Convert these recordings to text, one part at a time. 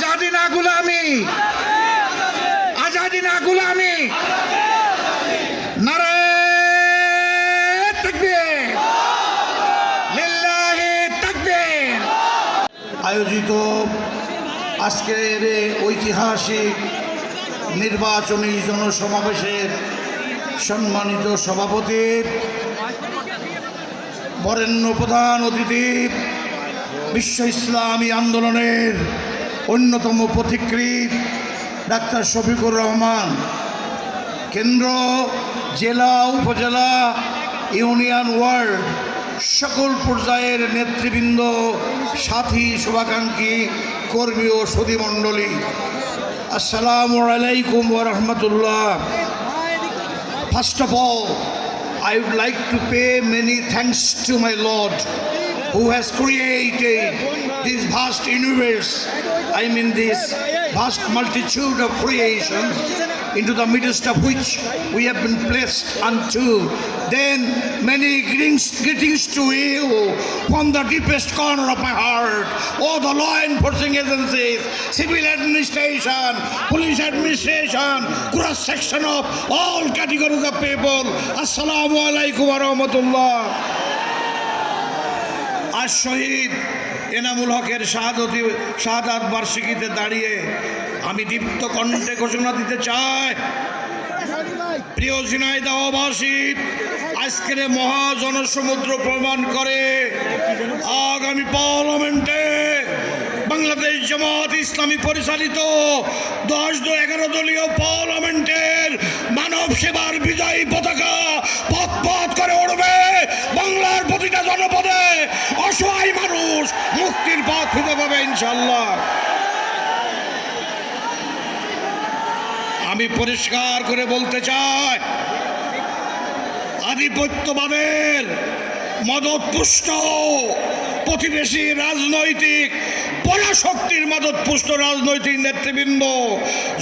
आजादी ना गुलामी, आजादी ना गुलामी, नारे तकबीर, लिल्लाहि तकबीर। आयोजित আজকের ঐতিহাসিক নির্বাচনী জনসমাবেশের সম্মানিত সভাপতি, বরেণ্য প্রধান অতিথি, বিশ্ব ইসলামী আন্দোলনের অন্যতম পথিকৃৎ ডাক্তার শফিকুর রহমান, কেন্দ্র, জেলা, উপজেলা, ইউনিয়ন, ওয়ার্ড সকল পর্যায়ের নেতৃবৃন্দ, সাথী, শুভাকাঙ্ক্ষী, কর্মী ও সুধীমণ্ডলী, আসসালামু আলাইকুম ওয়া রাহমাতুল্লাহ। First of all, I would like to pay many thanks to my Lord who has created this vast universe, I mean this vast multitude of creation, into the midst of which we have been placed unto. Then many greetings to you from the deepest corner of my heart. All the law enforcing agencies, civil administration, police administration, cross section of all categories of people. Assalamu alaikum wa rahmatullah. আজ শহীদ এনামুল হকের শাহাদাত বার্ষিকীতে দাঁড়িয়ে আমি দীপ্ত কণ্ঠে ঘোষণা দিতে চাই, প্রিয় ঝিনাইদহবাসী, আজকের মহাজনসমুদ্র প্রমাণ করে আগামী পার্লামেন্টে বাংলাদেশ জামাত ইসলামী পরিচালিত 11 দলীয় পার্লামেন্টের মানব সেবার বিজয়ী পতাকা পথ পথ করে উড়বে। বাংলার প্রতিটা জনপদে অসহায় মানুষ মুক্তির পথ খুঁজে পাবে ইনশাআল্লাহ। আমি পরিষ্কার করে বলতে চাই, আধিপত্যবাদের মদতপুষ্ট প্রতিবেশী রাজনৈতিক পরাশক্তির মদতপুষ্ট রাজনৈতিক নেতৃবৃন্দ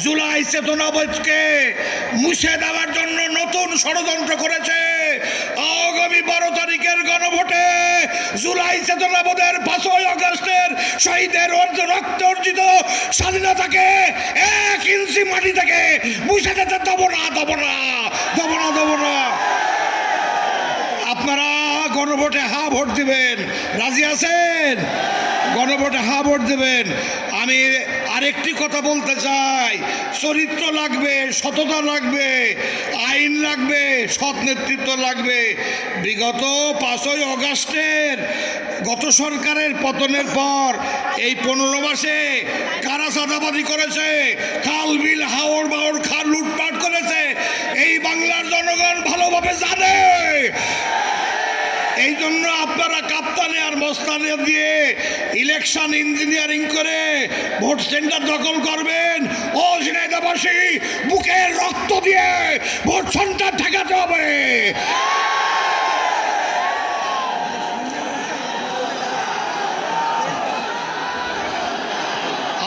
জুলাই চেতনাবোধকে মুছে দেওয়ার জন্য নতুন ষড়যন্ত্র করেছে। আগামী 12 তারিখের গণভোটে জুলাই চেতনাবোধের 5ই আগস্টের শহীদের রক্ত অর্জিত স্বাধীনতাকে 1 ইঞ্চি মাটি থেকে মুছে যেতে দেব না। আপনারা গণভোটে হা ভোট দিবেন, রাজি আছেন? গণভোটে হা ভোট দেবেন। আমি আরেকটি কথা বলতে চাই, চরিত্র লাগবে, সততা লাগবে, আইন লাগবে, সৎ নেতৃত্ব লাগবে। বিগত 5ই আগস্টের গত সরকারের পতনের পর এই 15 মাসে কারা চাঁদাবাজি করেছে, খাল বিল হাওর বাওর খাল লুটপাট করেছে, এই বাংলার জনগণ ভালোভাবে জানে। এই জন্য আপনারা কাপ্তানে আর মস্তানে দিয়ে ইলেকশন ইঞ্জিনিয়ারিং করে ভোট সেন্টার দখল করবেন। ও ঝিনাইদহবাসী, বুকের রক্ত দিয়ে ভোট সেন্টার ঠেকাতে হবে।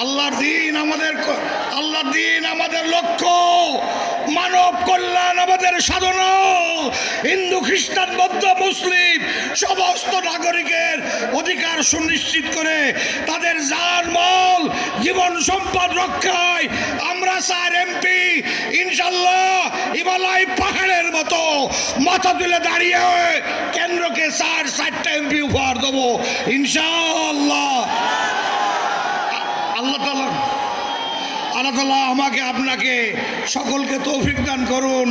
আল্লাহর দিন আমাদের লক্ষ্য, মানব কল্যাণ আমাদের সাধনা। হিন্দু, খ্রিস্টান, বৌদ্ধ, মুসলিম সমস্ত নাগরিকের অধিকার সুনিশ্চিত করে তাদের জানমাল, জীবন সম্পদ রক্ষায় আমরা 4 এমপি ইনশাআল্লাহ হিমালয় পাহাড়ের মতো মাথা তুলে দাঁড়িয়ে কেন্দ্রকে 4টা এমপি উপহার দেবো ইনশাআল্লাহ। আল্লাহ তাআলা আমাকে আপনাকে সকলকে তৌফিক দান করুন।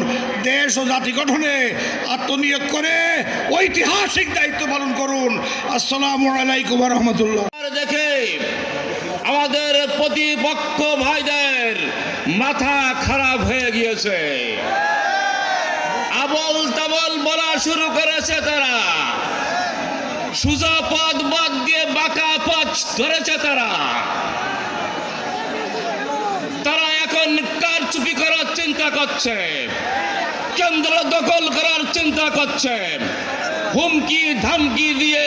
দেশ ও জাতি গঠনে আত্মনিয়োগ করে ঐতিহাসিক দায়িত্ব পালন করুন। আসসালামু আলাইকুম ওয়া রাহমাতুল্লাহ। দেখে আমাদের প্রতিপক্ষ ভাইদের মাথা খারাপ হয়ে গিয়েছে, আবল তাবল বলা শুরু করেছে। তারা সোজা পথ বাদ দিয়ে বাঁকা পথ ধরেছে। তারা এখন কারচুপি করার চিন্তা করছে, কেন্দ্র দখল করার চিন্তা করছে, হুমকি ধামকি দিয়ে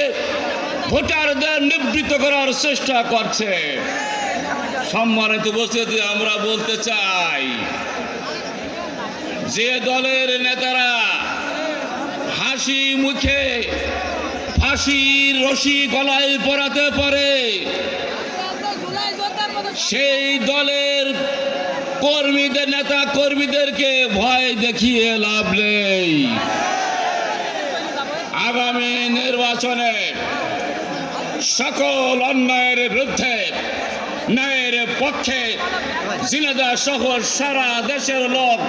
ভোটারদের নিবৃত্ত করার চেষ্টা করছে। সম্মানিত উপস্থিতি, আমরা বলতে চাই, যে দলের নেতারা হাসি মুখে ফাঁসির রশি গলায় পরাতে পারে, সেই দলের কর্মীদের, নেতা কর্মীদেরকে ভয় দেখিয়ে লাভ নেই। আগামী নির্বাচনে সকল অন্যায়ের বিরুদ্ধে ন্যায়ের পক্ষে ঝিনাইদহ সহ সারা দেশের লোক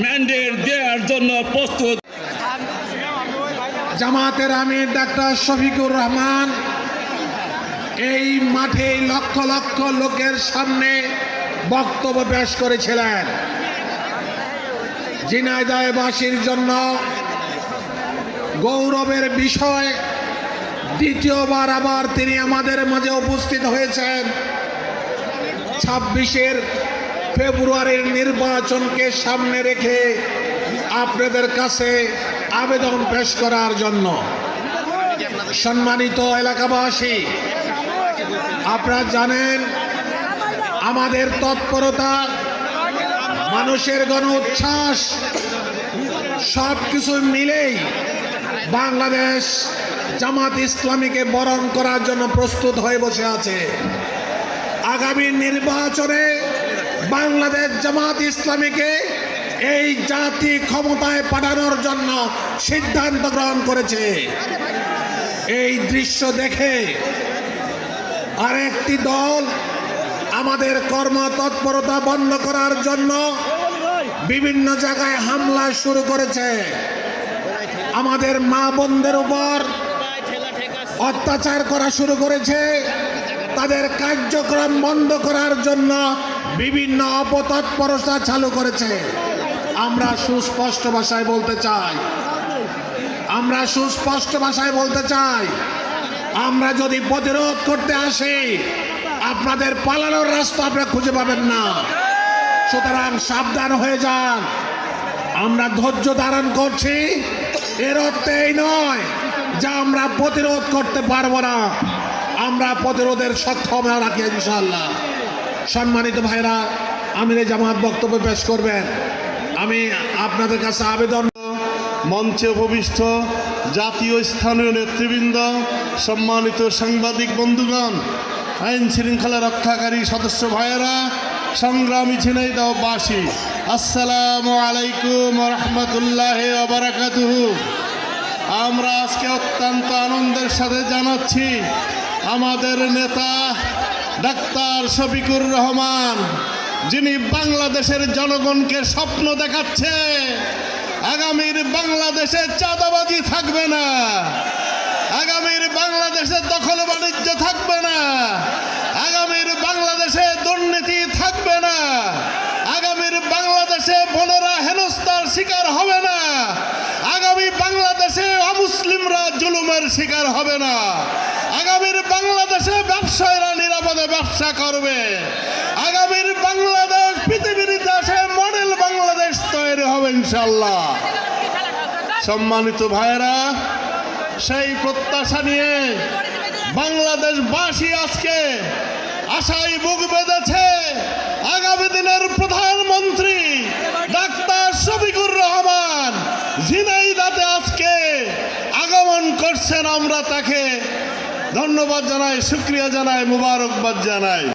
ম্যান্ডেট দেওয়ার জন্য প্রস্তুত। জামাতের আমির ডাক্তার শফিকুর রহমান এই মাঠে লক্ষ লক্ষ লোকের সামনে বক্তব্য পেশ করেছিলেন। ঝিনাইদহবাসীর জন্য গৌরবের বিষয়, দ্বিতীয়বার আবার তিনি আমাদের মাঝে উপস্থিত হয়েছেন 26 ফেব্রুয়ারির নির্বাচনকে সামনে রেখে আপনাদের কাছে আবেদন পেশ করার জন্য। সম্মানিত এলাকাবাসী, আপনারা জানেন আমাদের তৎপরতা, মানুষের গণ উচ্ছ্বাস সব কিছু মিলেই বাংলাদেশ জামাত ইসলামীকে বরণ করার জন্য প্রস্তুত হয়ে বসে আছে। আগামী নির্বাচনে বাংলাদেশ জামাত ইসলামীকে এই জাতি ক্ষমতায় পাঠানোর জন্য সিদ্ধান্ত গ্রহণ করেছে। এই দৃশ্য দেখে আরেকটি দল আমাদের কর্মতৎপরতা বন্ধ করার জন্য বিভিন্ন জায়গায় হামলা শুরু করেছে। আমাদের মা বোনদের উপর অত্যাচার করা শুরু করেছে। তাদের কার্যক্রম বন্ধ করার জন্য বিভিন্ন অপতৎপরতা চালু করেছে। আমরা সুস্পষ্ট ভাষায় বলতে চাই, আমরা যদি প্রতিরোধ করতে আসি আপনাদের পালানোর রাস্তা আপনারা খুঁজে পাবেন না। সুতরাং সাবধান হয়ে যান। আমরা ধৈর্য ধারণ করছি, এর অর্থ এই নয় যে আমরা প্রতিরোধ করতে পারবো না। আমরা প্রতিরোধের সক্ষমতা রাখি ইনশাআল্লাহ। সম্মানিত ভাইরা, আমিরে জামাত বক্তব্য পেশ করবেন। আমি আপনাদের কাছে আবেদন, মঞ্চে উপবিষ্ট জাতীয় স্থানীয় নেতৃবৃন্দ, সম্মানিত সাংবাদিক বন্ধুগণ, আইন শৃঙ্খলা রক্ষাকারী সদস্য ভাইয়েরা, সংগ্রামী ঝিনাইদহবাসী, আসসালামু আলাইকুম রহমতুল্লাহ বারাকাতুহু। আমরা আজকে অত্যন্ত আনন্দের সাথে জানাচ্ছি আমাদের নেতা ডাক্তার শফিকুর রহমান, যিনি বাংলাদেশের জনগণকে স্বপ্ন দেখাচ্ছে আগামীর বাংলাদেশে চাঁদাবাজি থাকবে না, আগামীর বাংলাদেশে দখল বাণিজ্য থাকবে না, আগামীর বাংলাদেশে দুর্নীতি থাকবে না, আগামীর বাংলাদেশে বোনেরা হেনস্থার শিকার হবে না, আগামী বাংলাদেশে অমুসলিমরা জুলুমের শিকার হবে না, আগামীর বাংলাদেশে ব্যবসায়ীরা নিরাপদে ব্যবসা করবে, আগামীর বাংলাদেশ পৃথিবীর ইতিহাসে মডেল বাংলাদেশ তৈরি হবে ইনশাআল্লাহ। সম্মানিত ভাইয়েরা, সেই প্রত্যাশা নিয়ে বাংলাদেশবাসী আজকে আশায় বুক বেঁধেছে আগামী দিনের প্রধানমন্ত্রী ডাক্তার শফিকুর রহমান ঝিনাইদহে আজকে আগমন করছেন। আমরা তাকে ধন্যবাদ জানাই, শুকরিয়া জানাই, মুবারকবাদ জানাই।